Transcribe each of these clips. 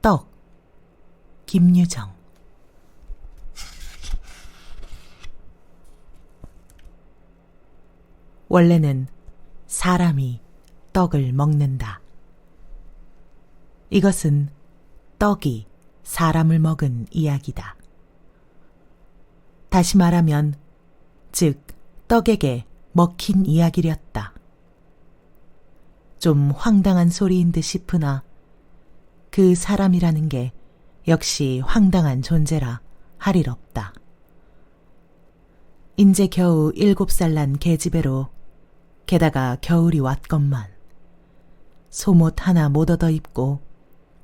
떡. 김유정. 원래는 사람이 떡을 먹는다. 이것은 떡이 사람을 먹은 이야기다. 다시 말하면, 즉, 떡에게 먹힌 이야기렸다. 좀 황당한 소리인 듯 싶으나 그 사람이라는 게 역시 황당한 존재라 할 일 없다. 인제 겨우 7살 난 계집애로 게다가 겨울이 왔건만 속옷 하나 못 얻어 입고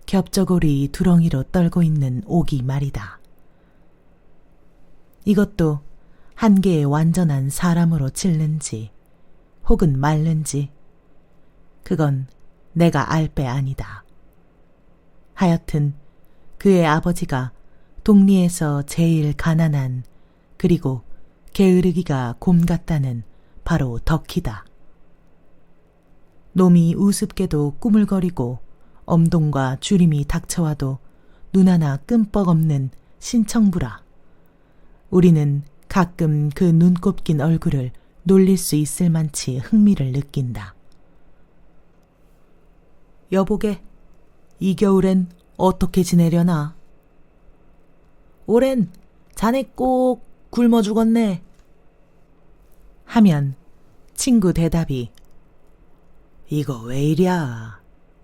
겹저고리 두렁이로 떨고 있는 옥이 말이다. 이것도 한계의 완전한 사람으로 칠는지 혹은 말는지 그건 내가 알 바 아니다. 하여튼 그의 아버지가 동리에서 제일 가난한 그리고 게으르기가 곰 같다는 바로 덕희다. 놈이 우습게도 꾸물거리고 엄동과 주림이 닥쳐와도 눈 하나 끔뻑 없는 신청부라. 우리는 가끔 그 눈꼽긴 얼굴을 놀릴 수 있을 만치 흥미를 느낀다. 여보게, 이 겨울엔 어떻게 지내려나? 올해는 자네 꼭 굶어 죽었네. 하면 친구 대답이 이거 왜 이랴?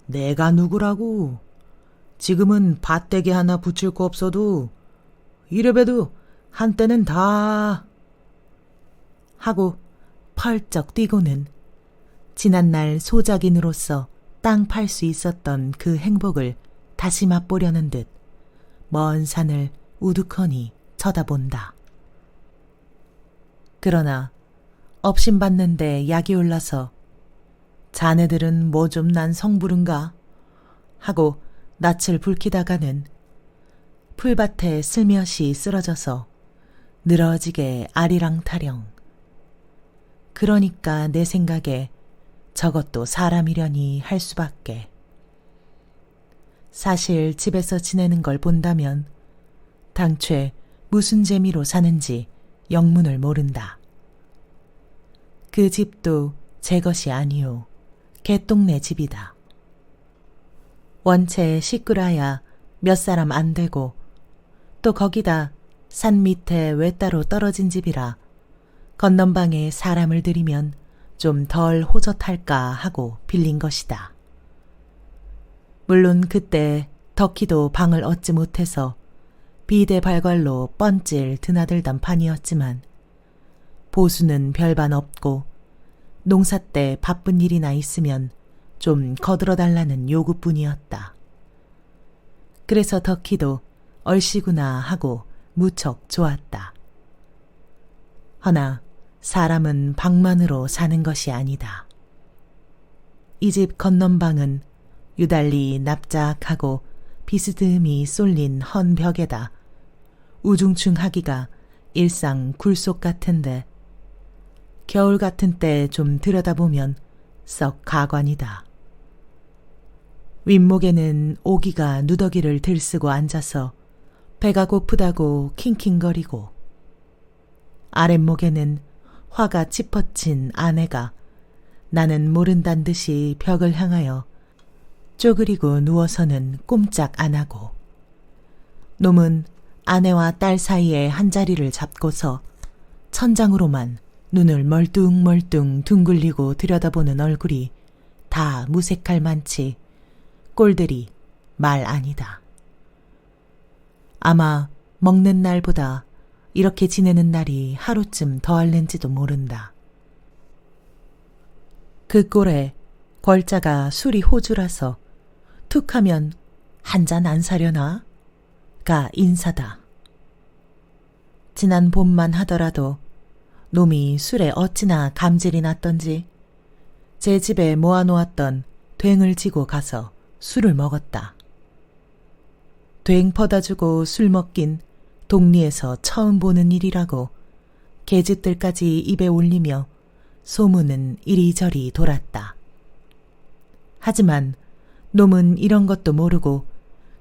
내가 누구라고? 지금은 밭대기 하나 붙일 거 없어도 이래봬도 한때는 다 하고 펄쩍 뛰고는 지난날 소작인으로서 땅 팔 수 있었던 그 행복을 다시 맛보려는 듯 먼 산을 우두커니 쳐다본다. 그러나 업신받는데 약이 올라서 자네들은 뭐 좀 난 성부른가? 하고 낯을 붉히다가는 풀밭에 슬며시 쓰러져서 늘어지게 아리랑타령. 그러니까 내 생각에 저것도 사람이려니 할 수밖에. 사실 집에서 지내는 걸 본다면 당최 무슨 재미로 사는지 영문을 모른다. 그 집도 제 것이 아니오. 개똥네 집이다. 원체 시끄라야 몇 사람 안 되고 또 거기다 산 밑에 외따로 떨어진 집이라 건넌방에 사람을 들이면 좀 덜 호젓할까 하고 빌린 것이다. 물론 그때 덕희도 방을 얻지 못해서 비대발괄로 뻔질 드나들던 판이었지만 보수는 별반 없고 농사 때 바쁜 일이나 있으면 좀 거들어달라는 요구뿐이었다. 그래서 덕희도 얼씨구나 하고 무척 좋았다. 허나 사람은 방만으로 사는 것이 아니다. 이 집 건넌방은 유달리 납작하고 비스듬히 쏠린 헌 벽에다 우중충하기가 일상 굴속 같은데 겨울 같은 때 좀 들여다보면 썩 가관이다. 윗목에는 오기가 누더기를 들쓰고 앉아서 배가 고프다고 킹킹거리고 아랫목에는 화가 짚어친 아내가 나는 모른단 듯이 벽을 향하여 쪼그리고 누워서는 꼼짝 안 하고 놈은 아내와 딸 사이에 한 자리를 잡고서 천장으로만 눈을 멀뚱멀뚱 둥글리고 들여다보는 얼굴이 다 무색할 만치 꼴들이 말 아니다. 아마 먹는 날보다 이렇게 지내는 날이 하루쯤 더할는지도 모른다. 그 꼴에 걸자가 술이 호주라서 툭 하면 한 잔 안 사려나? 가 인사다. 지난 봄만 하더라도 놈이 술에 어찌나 감질이 났던지 제 집에 모아놓았던 괭을 지고 가서 술을 먹었다. 괭 퍼다주고 술 먹긴 동리에서 처음 보는 일이라고 계집들까지 입에 올리며 소문은 이리저리 돌았다. 하지만 놈은 이런 것도 모르고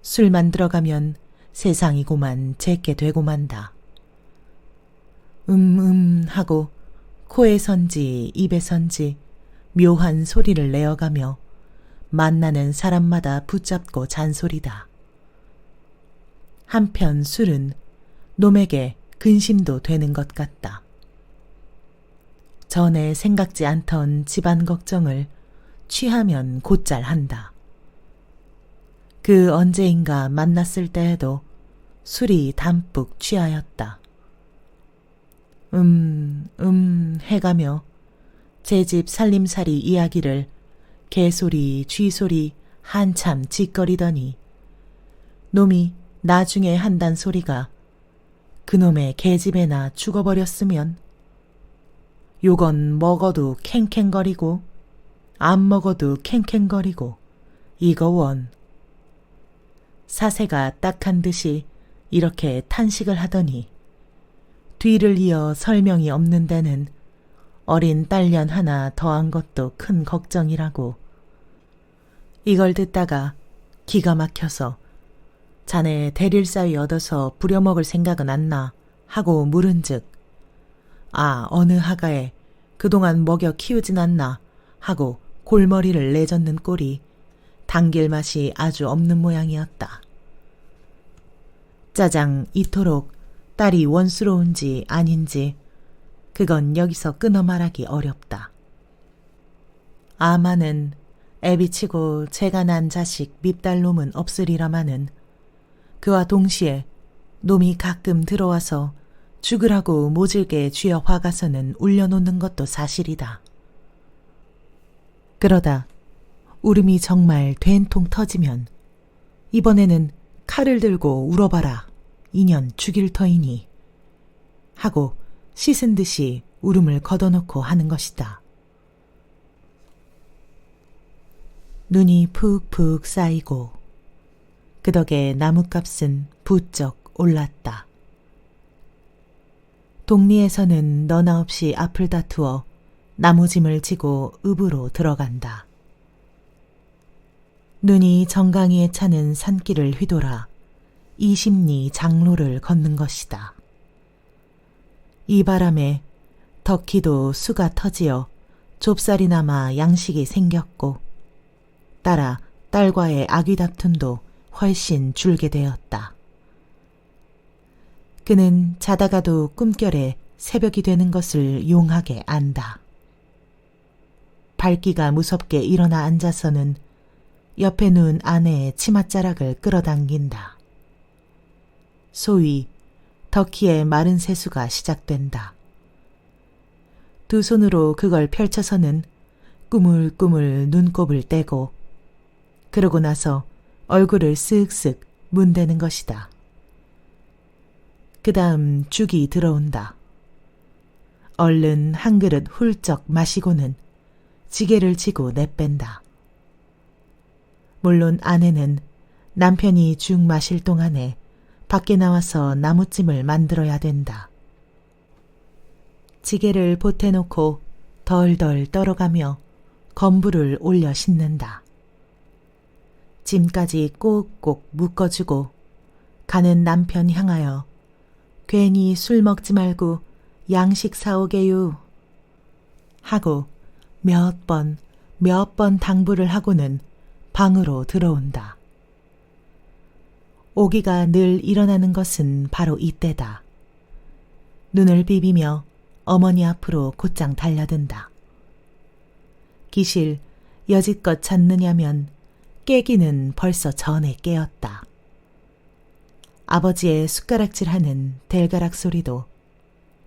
술만 들어가면 세상이고만 제게 되고 만다. 하고 코에선지 입에선지 묘한 소리를 내어가며 만나는 사람마다 붙잡고 잔소리다. 한편 술은 놈에게 근심도 되는 것 같다. 전에 생각지 않던 집안 걱정을 취하면 곧잘 한다. 그 언제인가 만났을 때에도 술이 담뿍 취하였다. 해가며 제 집 살림살이 이야기를 개소리 쥐소리 한참 짓거리더니 놈이 나중에 한단 소리가 그놈의 개집애나 죽어버렸으면 요건 먹어도 캥캥거리고 안 먹어도 캥캥거리고 이거 원. 사세가 딱한 듯이 이렇게 탄식을 하더니 뒤를 이어 설명이 없는 데는 어린 딸년 하나 더한 것도 큰 걱정이라고. 이걸 듣다가 기가 막혀서 자네 대릴사위 얻어서 부려먹을 생각은 안 나 하고 물은즉 어느 하가에 그동안 먹여 키우진 않나 하고 골머리를 내젓는 꼴이 당길 맛이 아주 없는 모양이었다. 짜장 이토록 딸이 원수로운지 아닌지 그건 여기서 끊어 말하기 어렵다. 아마는 애비치고 제가 난 자식 밉달 놈은 없으리라마는 그와 동시에 놈이 가끔 들어와서 죽으라고 모질게 쥐어 화가서는 울려놓는 것도 사실이다. 그러다 울음이 정말 된통 터지면 이번에는 칼을 들고 울어봐라 인연 죽일 터이니 하고 씻은 듯이 울음을 걷어놓고 하는 것이다. 눈이 푹푹 쌓이고 그 덕에 나뭇값은 부쩍 올랐다. 동리에서는 너나 없이 앞을 다투어 나무짐을 지고 읍으로 들어간다. 눈이 정강이에 차는 산길을 휘돌아 20리 장로를 걷는 것이다. 이 바람에 덕희도 수가 터지어 좁쌀이 남아 양식이 생겼고 따라 딸과의 아귀 다툼도 훨씬 줄게 되었다. 그는 자다가도 꿈결에 새벽이 되는 것을 용하게 안다. 밝기가 무섭게 일어나 앉아서는 옆에 누운 아내의 치맛자락을 끌어당긴다. 소위 덕희의 마른 세수가 시작된다. 두 손으로 그걸 펼쳐서는 꾸물꾸물 눈곱을 떼고 그러고 나서 얼굴을 쓱쓱 문대는 것이다. 그 다음 죽이 들어온다. 얼른 한 그릇 훌쩍 마시고는 지게를 지고 내뺀다. 물론 아내는 남편이 죽 마실 동안에 밖에 나와서 나무찜을 만들어야 된다. 지게를 보태놓고 덜덜 떨어가며 건부를 올려 싣는다. 짐까지 꼭꼭 묶어주고 가는 남편 향하여 괜히 술 먹지 말고 양식 사오게요 하고 몇 번 당부를 하고는 방으로 들어온다. 오기가 늘 일어나는 것은 바로 이때다. 눈을 비비며 어머니 앞으로 곧장 달려든다. 기실 여지껏 잤느냐면 깨기는 벌써 전에 깨었다. 아버지의 숟가락질하는 델가락 소리도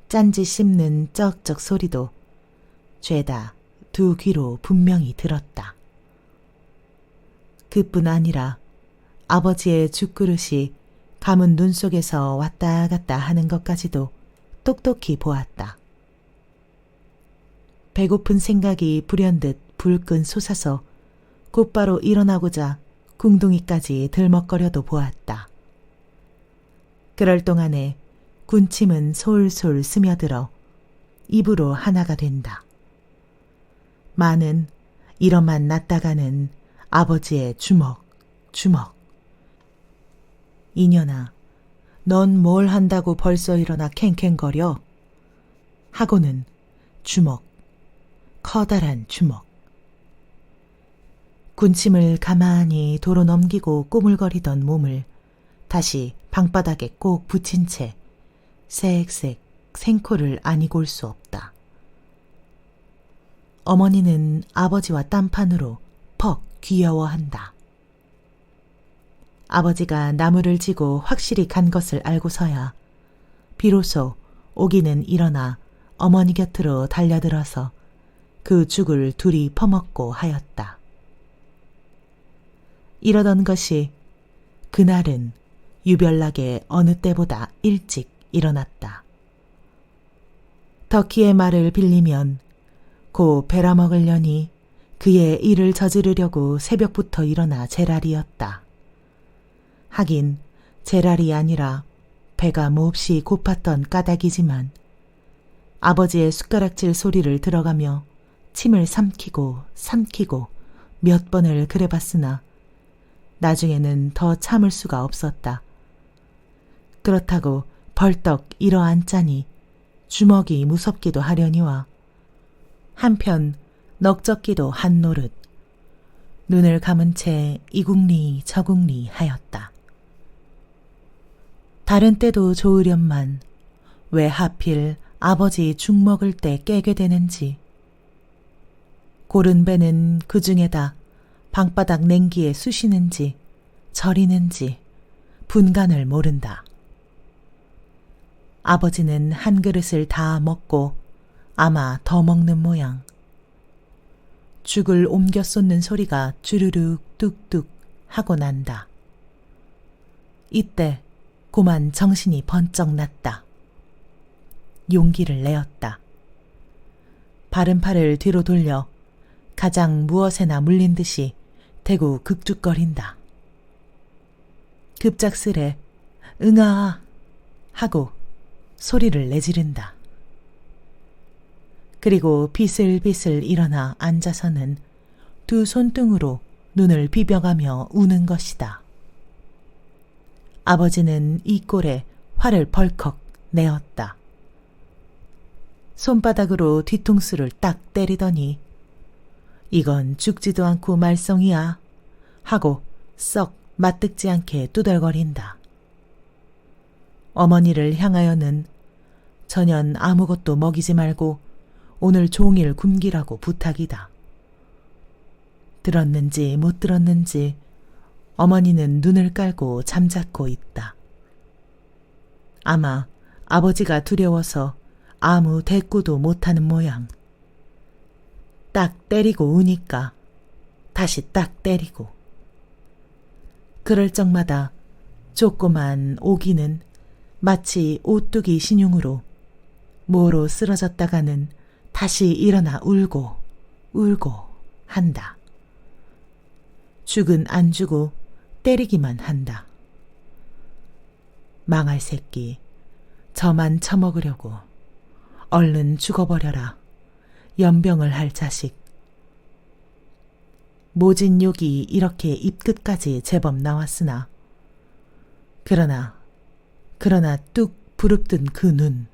짠지 씹는 쩍쩍 소리도 죄다 두 귀로 분명히 들었다. 그뿐 아니라 아버지의 죽그릇이 감은 눈 속에서 왔다 갔다 하는 것까지도 똑똑히 보았다. 배고픈 생각이 불현듯 불끈 솟아서 곧바로 일어나고자 궁둥이까지 들먹거려도 보았다. 그럴 동안에 군침은 솔솔 스며들어 입으로 하나가 된다. 많은 이러만 났다가는 아버지의 주먹 이년아, 넌 뭘 한다고 벌써 일어나 캥캥거려? 하고는 주먹, 커다란 주먹. 군침을 가만히 도로 넘기고 꼬물거리던 몸을 다시 방바닥에 꼭 붙인 채 쌕쌕 생코를 아니골 수 없다. 어머니는 아버지와 딴판으로 퍽 귀여워한다. 아버지가 나무를 지고 확실히 간 것을 알고서야 비로소 오기는 일어나 어머니 곁으로 달려들어서 그 죽을 둘이 퍼먹고 하였다. 이러던 것이 그날은 유별나게 어느 때보다 일찍 일어났다. 덕희의 말을 빌리면 고 베라먹으려니 그의 일을 저지르려고 새벽부터 일어나 제랄이었다. 하긴 제랄이 아니라 배가 몹시 고팠던 까닭이지만 아버지의 숟가락질 소리를 들어가며 침을 삼키고 몇 번을 그래봤으나 나중에는 더 참을 수가 없었다. 그렇다고 벌떡 일어앉자니 주먹이 무섭기도 하려니와 한편 넋적기도 한 노릇 눈을 감은 채 이궁리 저궁리 하였다. 다른 때도 좋으련만 왜 하필 아버지 죽 먹을 때 깨게 되는지. 고른 배는 그 중에다 방바닥 냉기에 쑤시는지 저리는지 분간을 모른다. 아버지는 한 그릇을 다 먹고 아마 더 먹는 모양. 죽을 옮겨 쏟는 소리가 주르륵 뚝뚝 하고 난다. 이때 고만 정신이 번쩍 났다. 용기를 내었다. 바른 팔을 뒤로 돌려 가장 무엇에나 물린 듯이 대고 극죽거린다. 급작스레 응아 하고 소리를 내지른다. 그리고 비슬비슬 일어나 앉아서는 두 손등으로 눈을 비벼가며 우는 것이다. 아버지는 이 꼴에 화를 벌컥 내었다. 손바닥으로 뒤통수를 딱 때리더니 이건 죽지도 않고 말썽이야 하고 썩 맞듣지 않게 두덜거린다. 어머니를 향하여는 전혀 아무것도 먹이지 말고 오늘 종일 굶기라고 부탁이다. 들었는지 못 들었는지 어머니는 눈을 깔고 잠자코 있다. 아마 아버지가 두려워서 아무 대꾸도 못하는 모양. 딱 때리고 우니까 다시 딱 때리고. 그럴 적마다 조그만 오기는 마치 오뚜기 신용으로 모로 쓰러졌다가는 다시 일어나 울고 한다. 죽은 안 주고 때리기만 한다. 망할 새끼, 저만 처먹으려고 얼른 죽어버려라. 연병을 할 자식. 모진 욕이 이렇게 입끝까지 제법 나왔으나 그러나 뚝 부릅뜬 그 눈.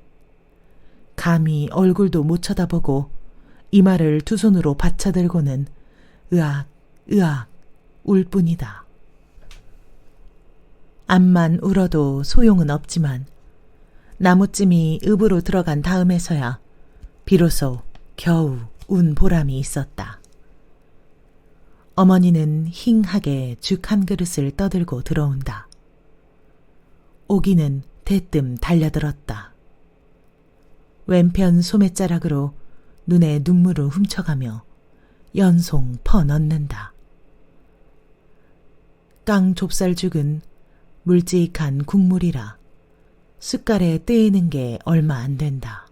감히 얼굴도 못 쳐다보고 이마를 두 손으로 받쳐들고는 으악 울 뿐이다. 암만 울어도 소용은 없지만 나무찜이 읍으로 들어간 다음에서야 비로소 겨우 운 보람이 있었다. 어머니는 힝하게 죽 한 그릇을 떠들고 들어온다. 오기는 대뜸 달려들었다. 왼편 소매자락으로 눈에 눈물을 훔쳐가며 연송 퍼넣는다. 깡 좁쌀죽은 물찍한 국물이라 숟갈에 뜨이는 게 얼마 안 된다.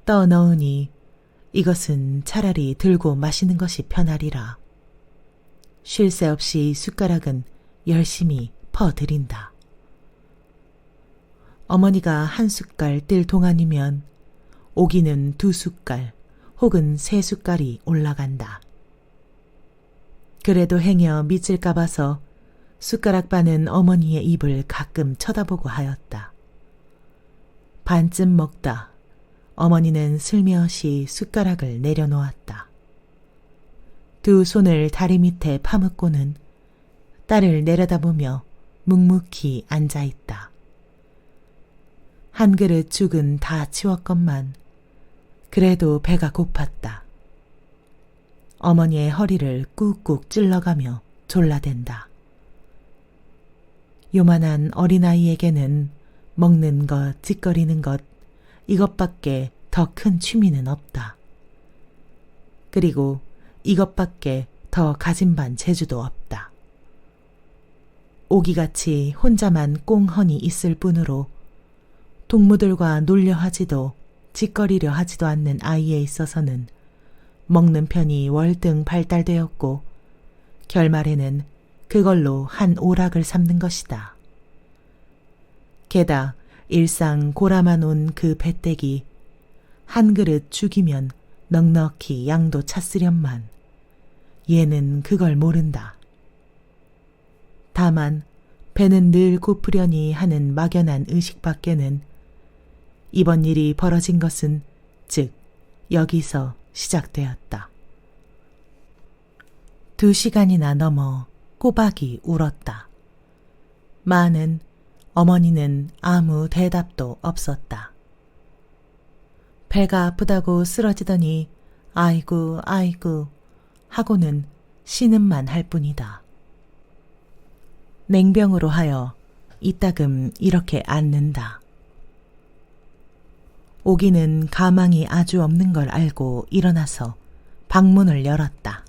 떠 넣으니 이것은 차라리 들고 마시는 것이 편하리라. 쉴 새 없이 숟가락은 열심히 퍼들인다. 어머니가 한 숟갈 뜰 동안이면 오기는 두 숟갈 혹은 세 숟갈이 올라간다. 그래도 행여 미칠까 봐서 숟가락 바는 어머니의 입을 가끔 쳐다보고 하였다. 반쯤 먹다 어머니는 슬며시 숟가락을 내려놓았다. 두 손을 다리 밑에 파묻고는 딸을 내려다보며 묵묵히 앉아있다. 한 그릇 죽은 다 치웠건만 그래도 배가 고팠다. 어머니의 허리를 꾹꾹 찔러가며 졸라댄다. 요만한 어린아이에게는 먹는 것, 짓거리는 것, 이것밖에 더 큰 취미는 없다. 그리고 이것밖에 더 가진 반 재주도 없다. 오기같이 혼자만 꽁허니 있을 뿐으로 동무들과 놀려 하지도 짓거리려 하지도 않는 아이에 있어서는 먹는 편이 월등 발달되었고 결말에는 그걸로 한 오락을 삼는 것이다. 게다 일상 골아만 온 그 배때기 한 그릇 죽이면 넉넉히 양도 찼으련만 얘는 그걸 모른다. 다만 배는 늘 고프려니 하는 막연한 의식밖에는 이번 일이 벌어진 것은 즉 여기서 시작되었다. 2시간이나 넘어 꼬박이 울었다. 마는 어머니는 아무 대답도 없었다. 배가 아프다고 쓰러지더니 아이고 아이고 하고는 신음만 할 뿐이다. 냉병으로 하여 이따금 이렇게 앓는다. 오기는 가망이 아주 없는 걸 알고 일어나서 방문을 열었다.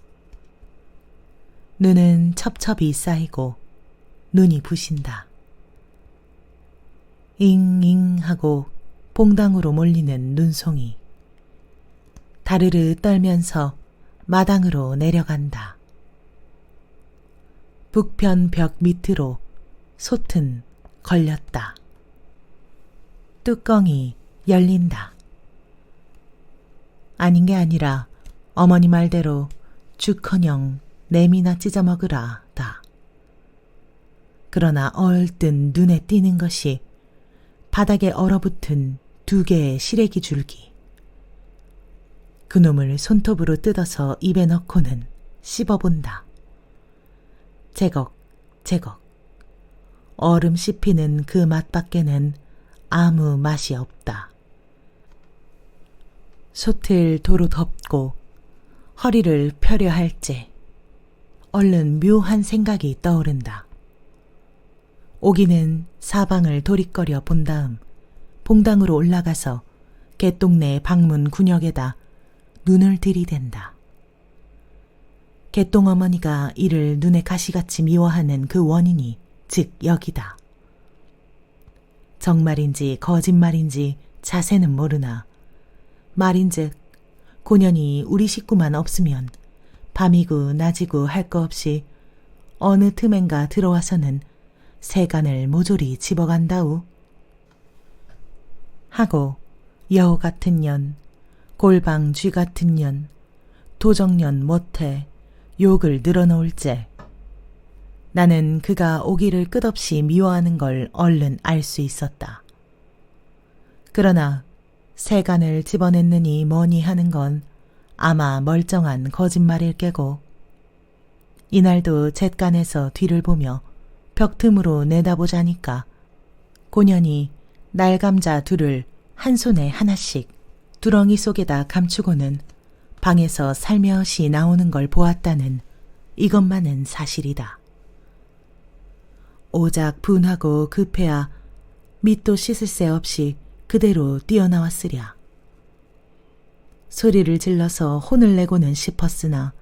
눈은 첩첩이 쌓이고 눈이 부신다. 잉잉 하고 봉당으로 몰리는 눈송이. 다르르 떨면서 마당으로 내려간다. 북편 벽 밑으로 솥은 걸렸다. 뚜껑이 열린다. 아닌 게 아니라 어머니 말대로 죽커녕 냄이나 찢어 먹으라다. 그러나 얼뜬 눈에 띄는 것이 바닥에 얼어붙은 2개의 시래기 줄기. 그놈을 손톱으로 뜯어서 입에 넣고는 씹어본다. 제걱 제걱. 얼음 씹히는 그 맛밖에는 아무 맛이 없다. 솥을 도로 덮고 허리를 펴려 할지 얼른 묘한 생각이 떠오른다. 오기는 사방을 도리거려 본 다음 봉당으로 올라가서 개똥네 방문 군역에다 눈을 들이댄다. 개똥어머니가 이를 눈에 가시같이 미워하는 그 원인이 즉 여기다. 정말인지 거짓말인지 자세는 모르나 말인즉 고년이 우리 식구만 없으면 밤이고 낮이고 할 거 없이 어느 틈엔가 들어와서는 세간을 모조리 집어간다우. 하고 여우 같은 년, 골방 쥐 같은 년, 도적년 못해 욕을 늘어놓을째. 나는 그가 오기를 끝없이 미워하는 걸 얼른 알 수 있었다. 그러나 세간을 집어냈느니 뭐니 하는 건 아마 멀쩡한 거짓말일 게고 이날도 잿간에서 뒤를 보며 벽 틈으로 내다보자니까 고년이 날감자 둘을 한 손에 하나씩 두렁이 속에다 감추고는 방에서 살며시 나오는 걸 보았다는 이것만은 사실이다. 오작 분하고 급해야 밑도 씻을 새 없이 그대로 뛰어나왔으랴. 소리를 질러서 혼을 내고는 싶었으나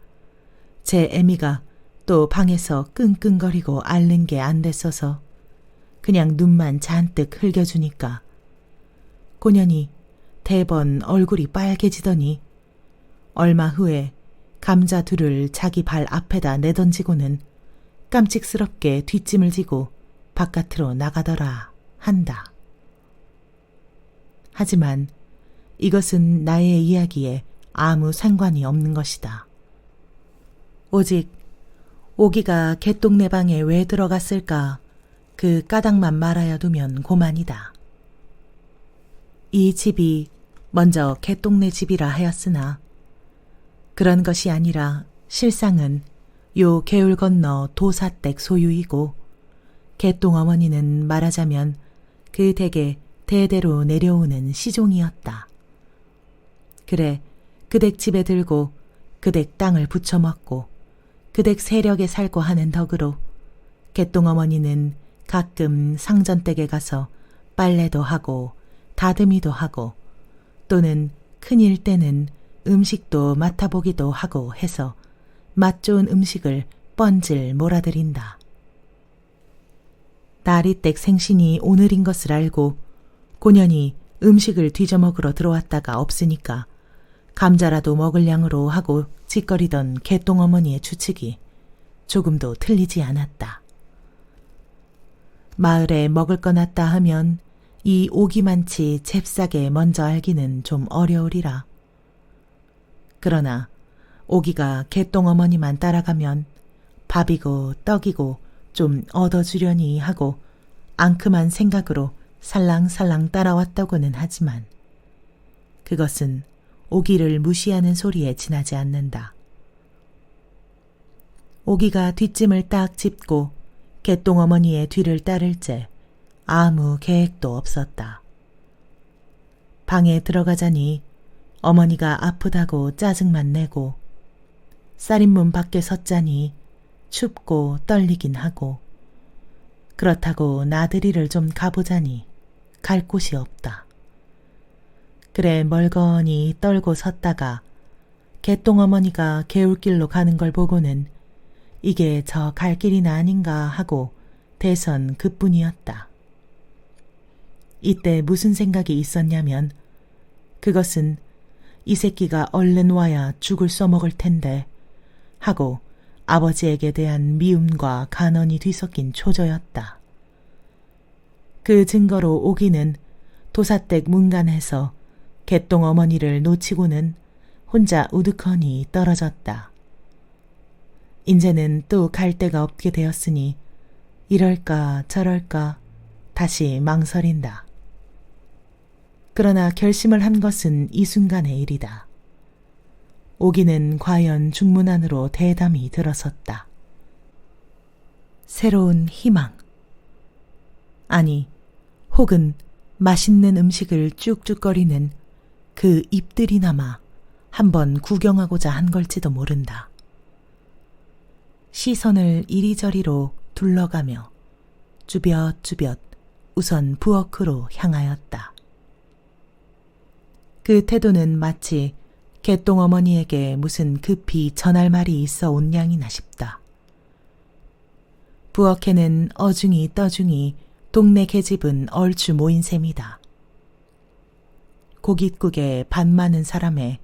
제 애미가 또 방에서 끙끙거리고 앓는 게 안 됐어서 그냥 눈만 잔뜩 흘겨주니까 고년이 대번 얼굴이 빨개지더니 얼마 후에 감자 둘을 자기 발 앞에다 내던지고는 깜찍스럽게 뒷짐을 지고 바깥으로 나가더라 한다. 하지만 이것은 나의 이야기에 아무 상관이 없는 것이다. 오직 오기가 개똥네 방에 왜 들어갔을까 그 까닭만 말하여 두면 고만이다. 이 집이 먼저 개똥네 집이라 하였으나 그런 것이 아니라 실상은 요 개울 건너 도사댁 소유이고 개똥어머니는 말하자면 그 댁에 대대로 내려오는 시종이었다. 그래 그 댁 집에 들고 그 댁 땅을 부쳐먹고 그 댁 세력에 살고 하는 덕으로 개똥어머니는 가끔 상전댁에 가서 빨래도 하고 다듬이도 하고 또는 큰일 때는 음식도 맡아보기도 하고 해서 맛 좋은 음식을 뻔질 몰아들인다. 나리댁 생신이 오늘인 것을 알고 고년히 음식을 뒤져먹으러 들어왔다가 없으니까 감자라도 먹을 양으로 하고 짓거리던 개똥어머니의 추측이 조금도 틀리지 않았다. 마을에 먹을 거 놨다 하면 이 오기만치 잽싸게 먼저 알기는 좀 어려우리라. 그러나 오기가 개똥어머니만 따라가면 밥이고 떡이고 좀 얻어주려니 하고 앙큼한 생각으로 살랑살랑 따라왔다고는 하지만 그것은 오기를 무시하는 소리에 지나지 않는다. 오기가 뒷짐을 딱 짚고 개똥어머니의 뒤를 따를 째 아무 계획도 없었다. 방에 들어가자니 어머니가 아프다고 짜증만 내고 쌀인문 밖에 섰자니 춥고 떨리긴 하고 그렇다고 나들이를 좀 가보자니 갈 곳이 없다. 그래 멀거니 떨고 섰다가 개똥어머니가 개울길로 가는 걸 보고는 이게 저 갈 길이나 아닌가 하고 대선 그뿐이었다. 이때 무슨 생각이 있었냐면 그것은 이 새끼가 얼른 와야 죽을 써먹을 텐데 하고 아버지에게 대한 미움과 간언이 뒤섞인 초조였다. 그 증거로 오기는 도사댁 문간에서 개똥어머니를 놓치고는 혼자 우두커니 떨어졌다. 인제는 또 갈 데가 없게 되었으니 이럴까 저럴까 다시 망설인다. 그러나 결심을 한 것은 이 순간의 일이다. 오기는 과연 중문 안으로 대담히 들어섰다. 새로운 희망. 아니, 혹은 맛있는 음식을 쭉쭉거리는 그 입들이나마 한번 구경하고자 한 걸지도 모른다. 시선을 이리저리로 둘러가며 쭈뼛쭈뼛 우선 부엌으로 향하였다. 그 태도는 마치 개똥어머니에게 무슨 급히 전할 말이 있어 온 양이나 싶다. 부엌에는 어중이 떠중이 동네 계집은 얼추 모인 셈이다. 고깃국에 반 많은 사람에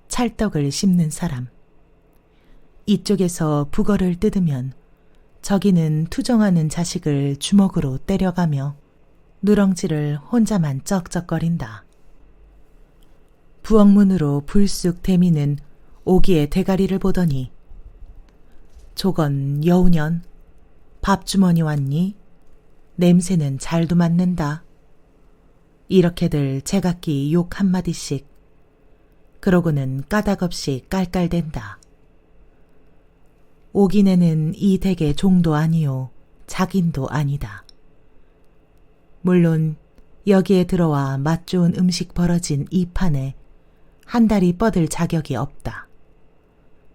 찰떡을 씹는 사람. 이쪽에서 북어를 뜯으면 저기는 투정하는 자식을 주먹으로 때려가며 누렁지를 혼자만 쩍쩍거린다. 부엌문으로 불쑥 대미는 오기의 대가리를 보더니 조건 여우년 밥주머니 왔니? 냄새는 잘도 맡는다. 이렇게들 제각기 욕 한마디씩 그러고는 까닭없이 깔깔댄다. 오기네는 이 댁의 종도 아니요 작인도 아니다. 물론 여기에 들어와 맛 좋은 음식 벌어진 이 판에 한 달이 뻗을 자격이 없다.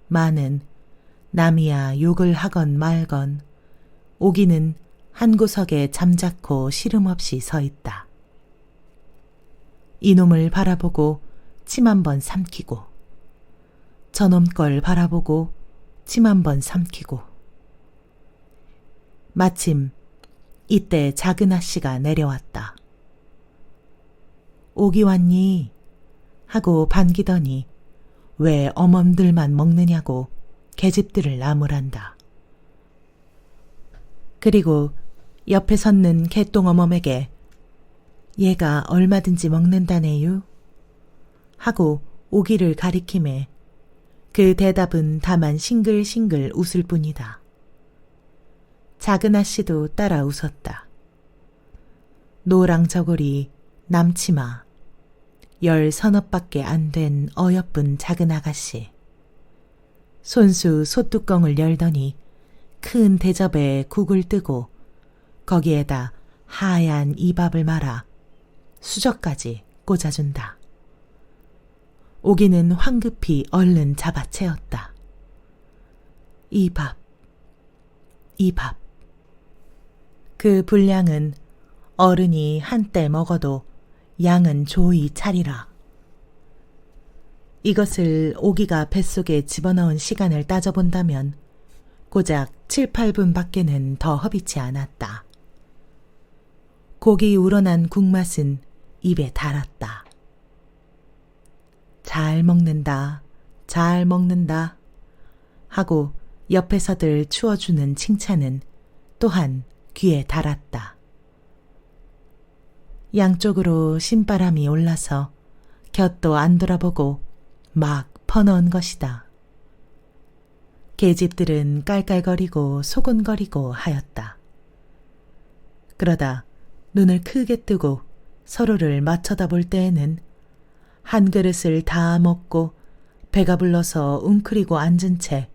마는 남이야 욕을 하건 말건 오기는 한 구석에 잠자코 시름없이 서 있다. 이놈을 바라보고 침 한 번 삼키고 저놈 걸 바라보고 침 한 번 삼키고 마침 이때 작은 아씨가 내려왔다. 오기 왔니? 하고 반기더니 왜 어멈들만 먹느냐고 계집들을 나무란다. 그리고 옆에 섰는 개똥어멈에게 얘가 얼마든지 먹는다네유 하고 오기를 가리킴에 그 대답은 다만 싱글싱글 웃을 뿐이다. 작은 아씨도 따라 웃었다. 노랑 저고리, 남치마, 10서너밖에 안 된 어여쁜 작은 아가씨. 손수 솥뚜껑을 열더니 큰 대접에 국을 뜨고 거기에다 하얀 이밥을 말아 수저까지 꽂아준다. 오기는 황급히 얼른 잡아채었다. 이 밥, 이 밥. 그 분량은 어른이 한때 먹어도 양은 조이 차리라. 이것을 오기가 뱃속에 집어넣은 시간을 따져본다면 고작 7, 8분밖에는 더 허비치 않았다. 고기 우러난 국맛은 입에 달았다. 잘 먹는다, 잘 먹는다 하고 옆에서들 추어주는 칭찬은 또한 귀에 달았다. 양쪽으로 신바람이 올라서 곁도 안 돌아보고 막 퍼넣은 것이다. 계집들은 깔깔거리고 소곤거리고 하였다. 그러다 눈을 크게 뜨고 서로를 맞춰다볼 때에는 한 그릇을 다 먹고 배가 불러서 웅크리고 앉은 채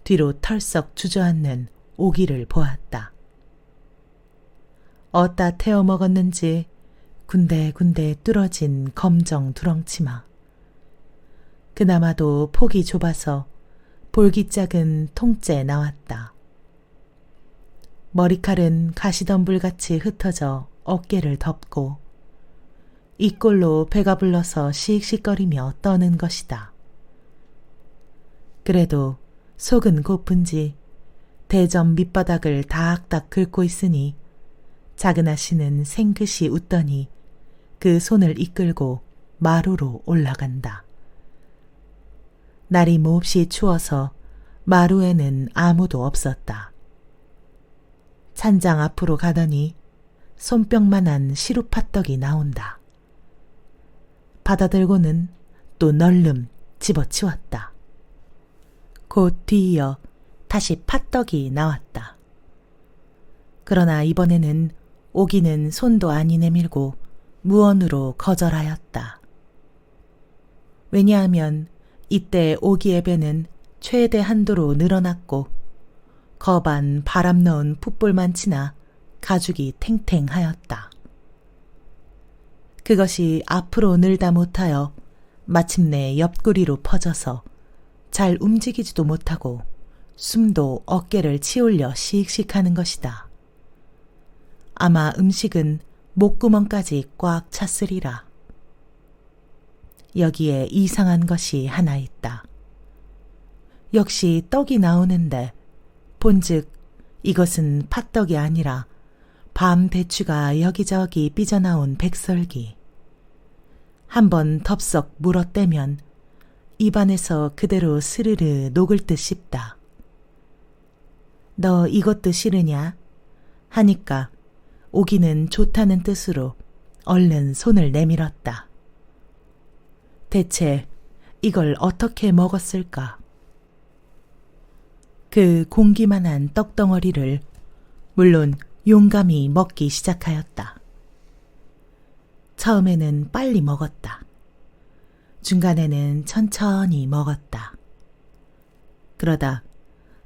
뒤로 털썩 주저앉는 오기를 보았다. 어디다 태워 먹었는지 군데군데 뚫어진 검정 두렁치마. 그나마도 폭이 좁아서 볼기짝은 통째 나왔다. 머리칼은 가시덤불같이 흩어져 어깨를 덮고 이 꼴로 배가 불러서 씩씩거리며 떠는 것이다. 그래도 속은 고픈지 대접 밑바닥을 다악닥 긁고 있으니 작은 아씨는 생긋이 웃더니 그 손을 이끌고 마루로 올라간다. 날이 몹시 추워서 마루에는 아무도 없었다. 찬장 앞으로 가더니 손뼉만한 시루팥떡이 나온다. 받아들고는 또 널름 집어치웠다. 곧 뒤이어 다시 팥떡이 나왔다. 그러나 이번에는 오기는 손도 아니 내밀고 무언으로 거절하였다. 왜냐하면 이때 오기의 배는 최대 한도로 늘어났고 거반 바람 넣은 풋볼만치나 가죽이 탱탱하였다. 그것이 앞으로 늘다 못하여 마침내 옆구리로 퍼져서 잘 움직이지도 못하고 숨도 어깨를 치올려 씩씩하는 것이다. 아마 음식은 목구멍까지 꽉 찼으리라. 여기에 이상한 것이 하나 있다. 역시 떡이 나오는데 본즉 이것은 팥떡이 아니라 밤 배추가 여기저기 삐져나온 백설기. 한번 덥석 물어떼면 입안에서 그대로 스르르 녹을 듯 싶다. 너 이것도 싫으냐? 하니까 오기는 좋다는 뜻으로 얼른 손을 내밀었다. 대체 이걸 어떻게 먹었을까? 그 공기만한 떡덩어리를 물론 용감히 먹기 시작하였다. 처음에는 빨리 먹었다. 중간에는 천천히 먹었다. 그러다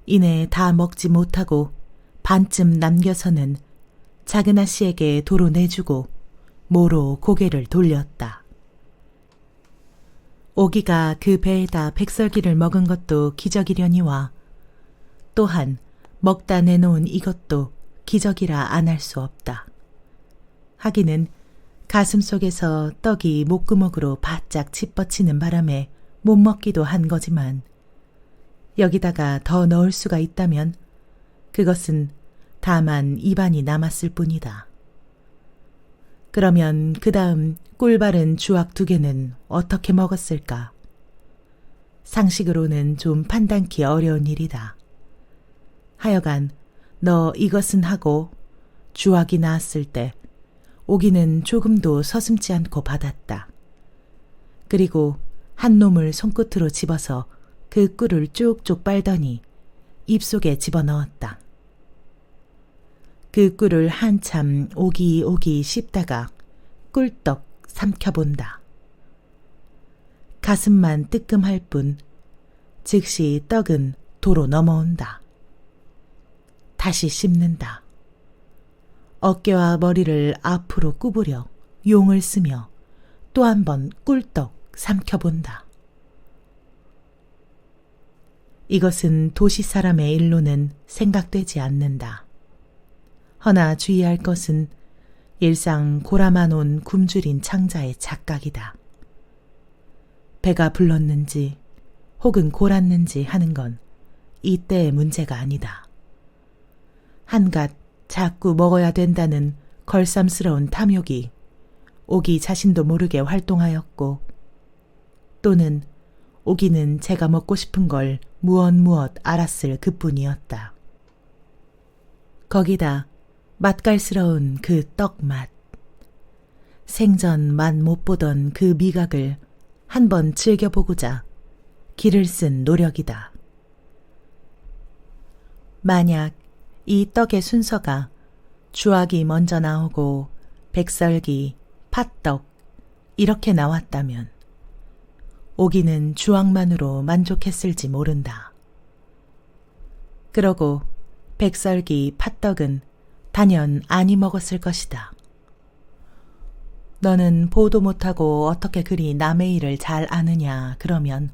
이내 다 먹지 못하고 반쯤 남겨서는 작은 아씨에게 도로 내주고 모로 고개를 돌렸다. 오기가 그 배에다 백설기를 먹은 것도 기적이려니와 또한 먹다 내놓은 이것도 기적이라 안 할 수 없다. 하기는 가슴속에서 떡이 목구멍으로 바짝 칩뻗치는 바람에 못 먹기도 한 거지만 여기다가 더 넣을 수가 있다면 그것은 다만 입안이 남았을 뿐이다. 그러면 그 다음 꿀바른 주악 2개는 어떻게 먹었을까? 상식으로는 좀 판단키 어려운 일이다. 하여간 너 이것은 하고 주악이 나왔을 때 오기는 조금도 서슴지 않고 받았다. 그리고 한 놈을 손끝으로 집어서 그 꿀을 쭉쭉 빨더니 입속에 집어넣었다. 그 꿀을 한참 오기오기 씹다가 꿀떡 삼켜본다. 가슴만 뜨끔할 뿐 즉시 떡은 도로 넘어온다. 다시 씹는다. 어깨와 머리를 앞으로 구부려 용을 쓰며 또 한 번 꿀떡 삼켜본다. 이것은 도시 사람의 일로는 생각되지 않는다. 허나 주의할 것은 일상 고라만 온 굶주린 창자의 착각이다. 배가 불렀는지 혹은 골았는지 하는 건 이때의 문제가 아니다. 한갓 자꾸 먹어야 된다는 걸쌈스러운 탐욕이 오기 자신도 모르게 활동하였고, 또는 오기는 제가 먹고 싶은 걸 무엇 알았을 그뿐이었다. 거기다 맛깔스러운 그 떡맛, 생전 맛 못 보던 그 미각을 한번 즐겨보고자 기를 쓴 노력이다. 만약 이 떡의 순서가 주악이 먼저 나오고 백설기, 팥떡 이렇게 나왔다면 오기는 주악만으로 만족했을지 모른다. 그러고 백설기, 팥떡은 단연 아니 먹었을 것이다. 너는 보도 못하고 어떻게 그리 남의 일을 잘 아느냐 그러면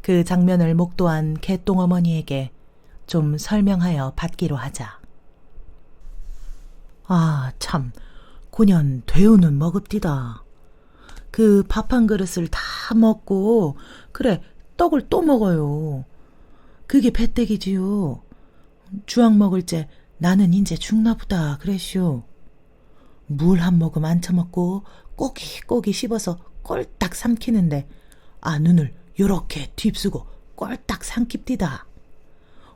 그 장면을 목도한 개똥어머니에게 좀 설명하여 받기로 하자. 아, 참, 고년 되우는 먹읍디다. 그 밥 한 그릇을 다 먹고 그래 떡을 또 먹어요. 그게 배때기지요. 주악 먹을 째 나는 인제 죽나보다 그랬쇼. 물 한 모금 안 처먹고 꼬깃꼬깃 씹어서 꼴딱 삼키는데 눈을 요렇게 휩쓰고 꼴딱 삼킵디다.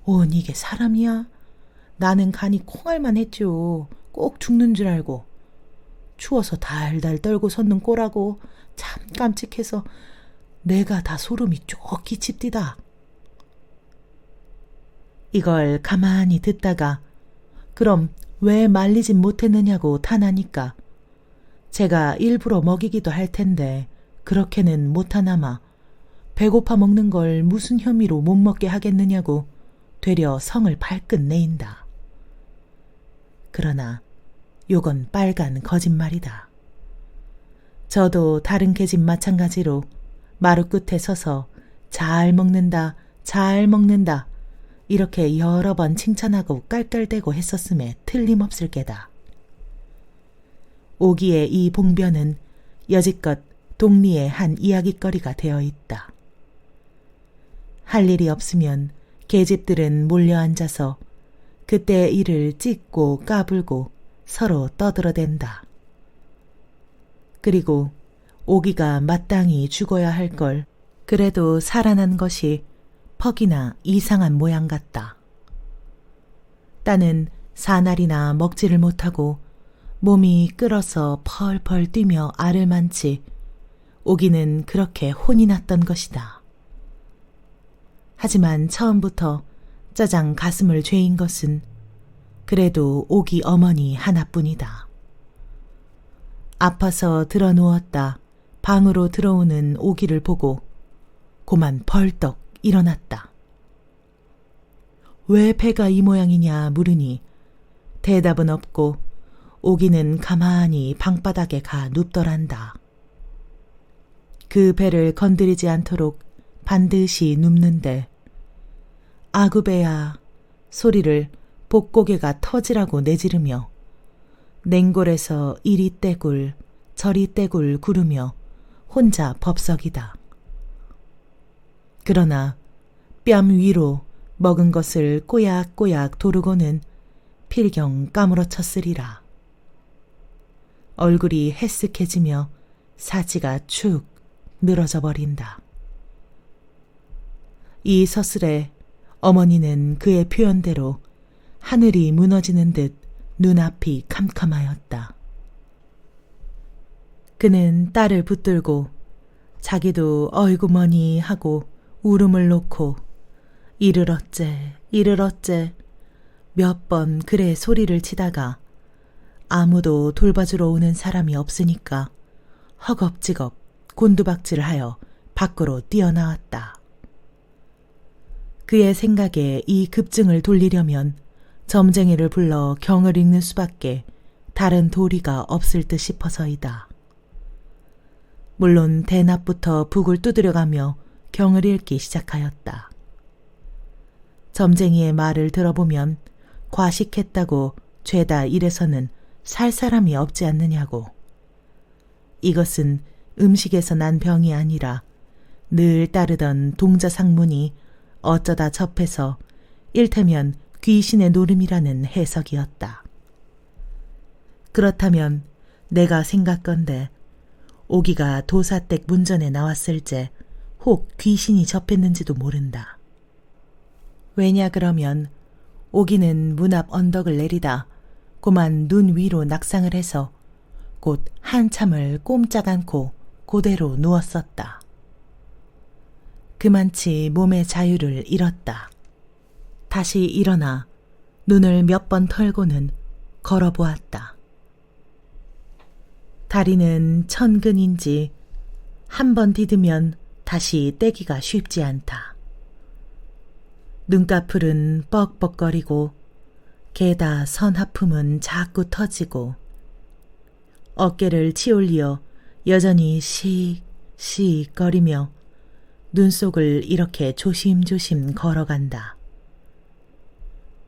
온 이게 사람이야? 나는 간이 콩알만 했죠. 꼭 죽는 줄 알고. 추워서 달달 떨고 섰는 꼴하고 참 깜찍해서 내가 다 소름이 쭉 끼칩디다. 이걸 가만히 듣다가 그럼 왜 말리진 못했느냐고 탄하니까 제가 일부러 먹이기도 할 텐데 그렇게는 못하나마 배고파 먹는 걸 무슨 혐의로 못 먹게 하겠느냐고 되려 성을 발끈 내인다. 그러나 요건 빨간 거짓말이다. 저도 다른 계집 마찬가지로 마루 끝에 서서 잘 먹는다, 잘 먹는다 이렇게 여러 번 칭찬하고 깔깔대고 했었음에 틀림없을 게다. 오기의 이 봉변은 여지껏 동리의 한 이야깃거리가 되어 있다. 할 일이 없으면 계집들은 몰려앉아서 그때의 일을 찢고 까불고 서로 떠들어댄다. 그리고 오기가 마땅히 죽어야 할 걸 그래도 살아난 것이 퍽이나 이상한 모양 같다. 따는 사날이나 먹지를 못하고 몸이 끓어서 펄펄 뛰며 알을 많지 오기는 그렇게 혼이 났던 것이다. 하지만 처음부터 짜장 가슴을 죄인 것은 그래도 오기 어머니 하나뿐이다. 아파서 들어 누웠다 방으로 들어오는 오기를 보고 고만 벌떡 일어났다. 왜 배가 이 모양이냐 물으니 대답은 없고 오기는 가만히 방바닥에 가 눕더란다. 그 배를 건드리지 않도록 반드시 눕는데 아구배야 소리를 복고개가 터지라고 내지르며 냉골에서 이리 떼굴 저리 떼굴 구르며 혼자 법석이다. 그러나 뺨 위로 먹은 것을 꼬약꼬약 도르고는 필경 까무러쳤으리라. 얼굴이 헬쓱해지며 사지가 축 늘어져 버린다. 이 서슬에 어머니는 그의 표현대로 하늘이 무너지는 듯 눈앞이 캄캄하였다. 그는 딸을 붙들고 자기도 어이구머니 하고 울음을 놓고 이를 어째 몇 번 그래 소리를 치다가 아무도 돌봐주러 오는 사람이 없으니까 허겁지겁 곤두박질하여 밖으로 뛰어나왔다. 그의 생각에 이 급증을 돌리려면 점쟁이를 불러 경을 읽는 수밖에 다른 도리가 없을 듯 싶어서이다. 물론 대낮부터 북을 두드려가며 경을 읽기 시작하였다. 점쟁이의 말을 들어보면 과식했다고 죄다 일에서는 살 사람이 없지 않느냐고. 이것은 음식에서 난 병이 아니라 늘 따르던 동자상문이 어쩌다 접해서 일테면 귀신의 노름이라는 해석이었다. 그렇다면 내가 생각건대 오기가 도사댁 문전에 나왔을 때 혹 귀신이 접했는지도 모른다. 왜냐 그러면 오기는 문 앞 언덕을 내리다 고만 눈 위로 낙상을 해서 곧 한참을 꼼짝 않고 고대로 누웠었다. 그만치 몸의 자유를 잃었다. 다시 일어나 눈을 몇 번 털고는 걸어보았다. 다리는 천근인지 한 번 디디면 다시 떼기가 쉽지 않다. 눈꺼풀은 뻑뻑거리고 게다 선하품은 자꾸 터지고 어깨를 치올리어 여전히 씩 거리며 눈속을 이렇게 조심조심 걸어간다.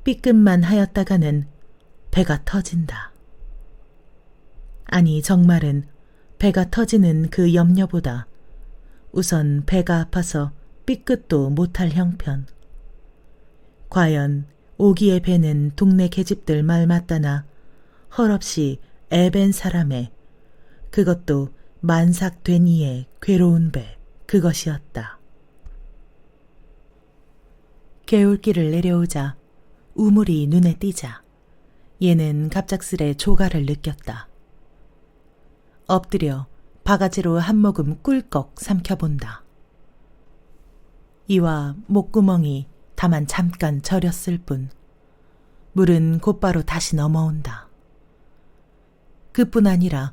삐끗만 하였다가는 배가 터진다. 아니 정말은 배가 터지는 그 염려보다 우선 배가 아파서 삐끗도 못할 형편. 과연 오기의 배는 동네 계집들 말 맞다나 헐없이 애벤 사람의 그것도 만삭된 이의 괴로운 배 그것이었다. 개울길을 내려오자 우물이 눈에 띄자 얘는 갑작스레 조가를 느꼈다. 엎드려 바가지로 한 모금 꿀꺽 삼켜본다. 이와 목구멍이 다만 잠깐 저렸을 뿐 물은 곧바로 다시 넘어온다. 그뿐 아니라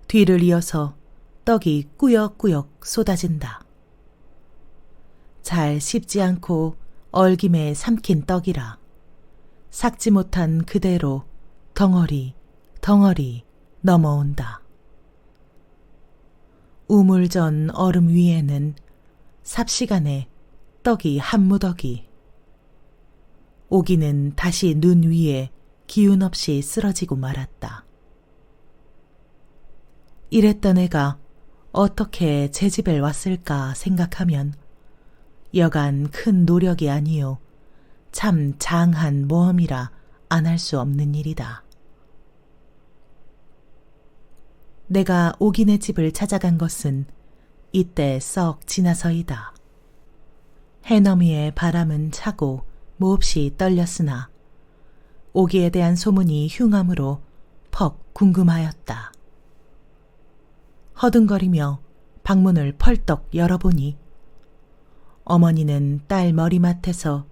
뒤를 이어서 떡이 꾸역꾸역 쏟아진다. 잘 씹지 않고 얼김에 삼킨 떡이라 삭지 못한 그대로 덩어리 넘어온다. 우물전 얼음 위에는 삽시간에 떡이 한 무더기. 오기는 다시 눈 위에 기운 없이 쓰러지고 말았다. 이랬던 애가 어떻게 제 집에 왔을까 생각하면 여간 큰 노력이 아니요 참 장한 모험이라 안 할 수 없는 일이다. 내가 오기네 집을 찾아간 것은 이때 썩 지나서이다. 해넘이의 바람은 차고 몹시 떨렸으나 오기에 대한 소문이 흉함으로 퍽 궁금하였다. 허둥거리며 방문을 펄떡 열어보니 어머니는 딸 머리맡에서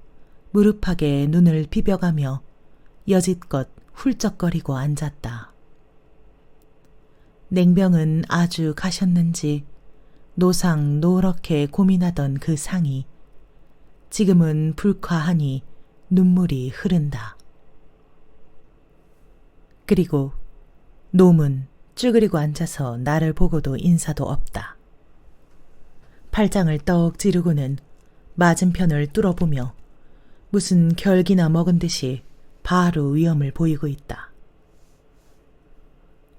무릎하게 눈을 비벼가며 여지껏 훌쩍거리고 앉았다. 냉병은 아주 가셨는지 노상 노랗게 고민하던 그 상이 지금은 불쾌하니 눈물이 흐른다. 그리고 놈은 쭈그리고 앉아서 나를 보고도 인사도 없다. 팔짱을 떡 찌르고는 맞은편을 뚫어보며 무슨 결기나 먹은 듯이 바로 위험을 보이고 있다.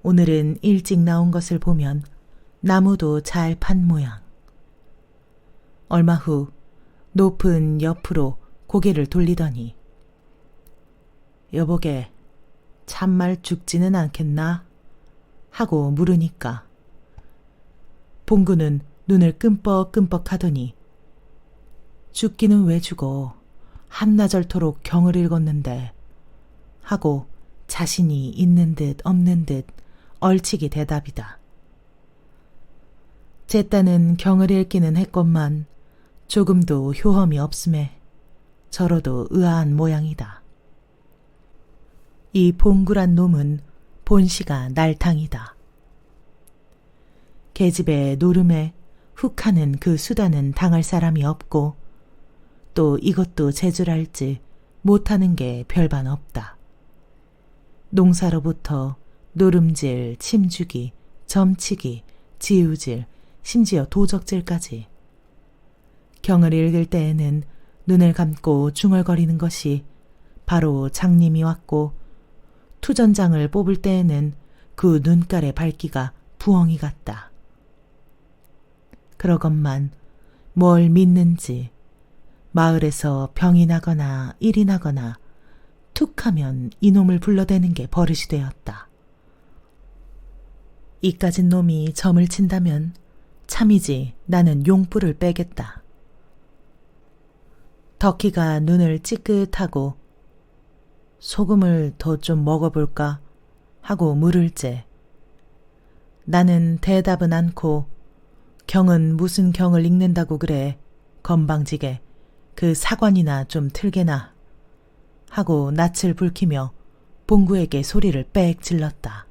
오늘은 일찍 나온 것을 보면 나무도 잘 판 모양. 얼마 후 높은 옆으로 고개를 돌리더니 여보게 참말 죽지는 않겠나? 하고 물으니까 봉구는 눈을 끔뻑끔뻑 하더니 죽기는 왜 죽어? 한나절토록 경을 읽었는데 하고 자신이 있는 듯 없는 듯 얼치기 대답이다. 제 딴은 경을 읽기는 했건만 조금도 효험이 없음에 저로도 의아한 모양이다. 이 봉구란 놈은 본시가 날탕이다. 계집의 노름에 훅 하는 그 수단은 당할 사람이 없고 또 이것도 제줄알지 못하는 게 별반 없다. 농사로부터 노름질, 침주기, 점치기, 지우질, 심지어 도적질까지. 경을 읽을 때에는 눈을 감고 중얼거리는 것이 바로 장님이 왔고 투전장을 뽑을 때에는 그 눈깔의 밝기가 부엉이 같다. 그러건만 뭘 믿는지 마을에서 병이 나거나 일이 나거나 툭 하면 이놈을 불러대는 게 버릇이 되었다. 이까진 놈이 점을 친다면 참이지 나는 용불을 빼겠다. 덕희가 눈을 찌끗하고 소금을 더 좀 먹어볼까 하고 물을째 나는 대답은 않고 경은 무슨 경을 읽는다고 그래 건방지게 그 사관이나 좀 틀게나 하고 낯을 붉히며 봉구에게 소리를 빽 질렀다.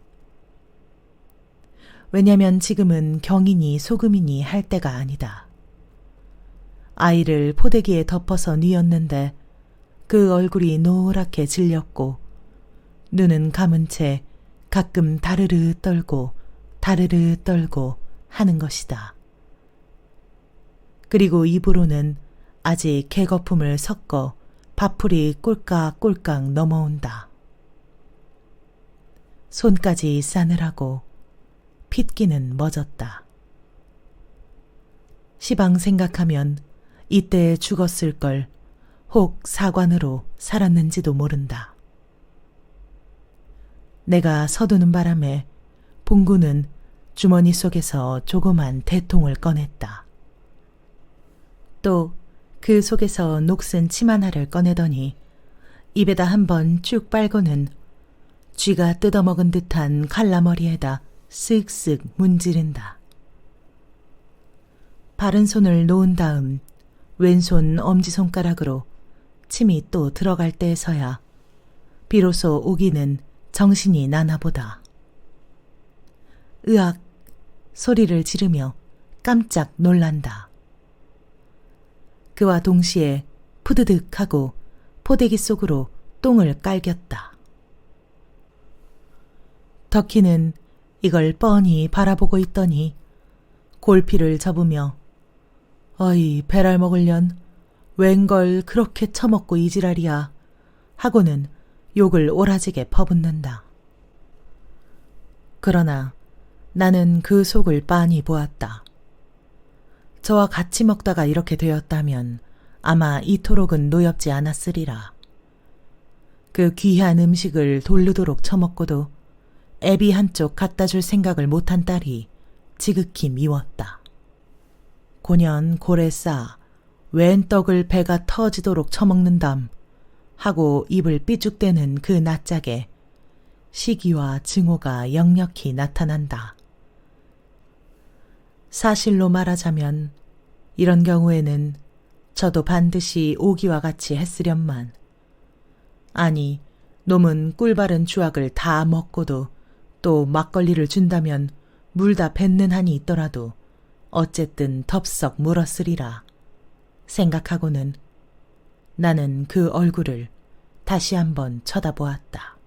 왜냐면 지금은 경이니 소금이니 할 때가 아니다. 아이를 포대기에 덮어서 뉘었는데 그 얼굴이 노랗게 질렸고 눈은 감은 채 가끔 다르르 떨고 다르르 떨고 하는 것이다. 그리고 입으로는 아직 개거품을 섞어 밥풀이 꼴깍꼴깍 넘어온다. 손까지 싸늘하고 핏기는 멎었다. 시방 생각하면 이때 죽었을 걸 혹 사관으로 살았는지도 모른다. 내가 서두는 바람에 봉구는 주머니 속에서 조그만 대통을 꺼냈다. 또 그 속에서 녹슨 침 하나를 꺼내더니 입에다 한번 쭉 빨고는 쥐가 뜯어먹은 듯한 칼라머리에다 쓱쓱 문지른다. 바른 손을 놓은 다음 왼손 엄지손가락으로 침이 또 들어갈 때에서야 비로소 오기는 정신이 나나보다. 으악 소리를 지르며 깜짝 놀란다. 그와 동시에 푸드득하고 포대기 속으로 똥을 깔겼다. 덕희는 이걸 뻔히 바라보고 있더니 골피를 접으며 어이 배랄 먹을련 웬걸 그렇게 처먹고 이지랄이야 하고는 욕을 오라지게 퍼붓는다. 그러나 나는 그 속을 빤히 보았다. 저와 같이 먹다가 이렇게 되었다면 아마 이토록은 노엽지 않았으리라. 그 귀한 음식을 돌르도록 처먹고도 애비 한쪽 갖다 줄 생각을 못한 딸이 지극히 미웠다. 고년 고래 싸 웬 떡을 배가 터지도록 처먹는담 하고 입을 삐죽대는 그 낯짝에 시기와 증오가 역력히 나타난다. 사실로 말하자면 이런 경우에는 저도 반드시 오기와 같이 했으련만 아니 놈은 꿀바른 주악을 다 먹고도 또 막걸리를 준다면 물다 뱉는 한이 있더라도 어쨌든 덥석 물었으리라 생각하고는 나는 그 얼굴을 다시 한번 쳐다보았다.